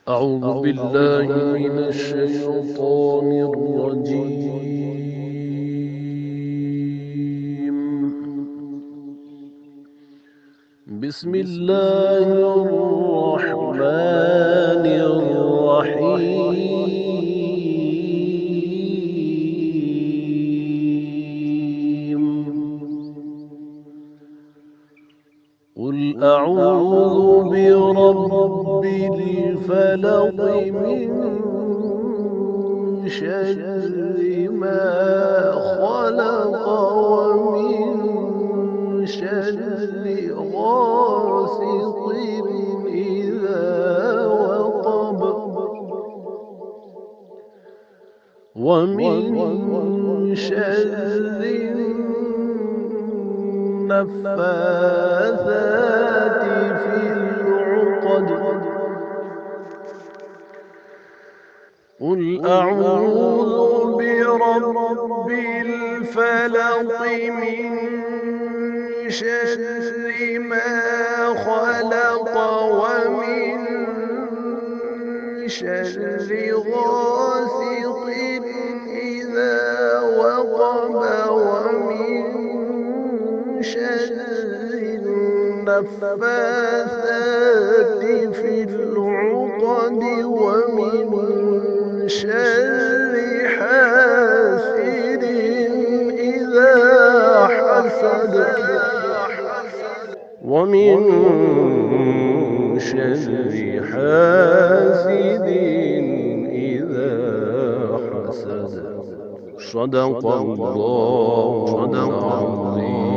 أعوذ بالله من الشيطان الرجيم. بسم الله الرحمن الرحيم. قل أعوذ برب الفلق من شر ما خلق ومن شر غاسق إذا وقب ومن شر النفاثات في العقد. قل أعوذ برب الفلق من شر ما خلق ومن شر غاسق إذا وقب ومن شر النفاثات في العقد ومن شر حاسد إذا حسد ومن شر حاسد إذا حسد. صدق الله العظيم.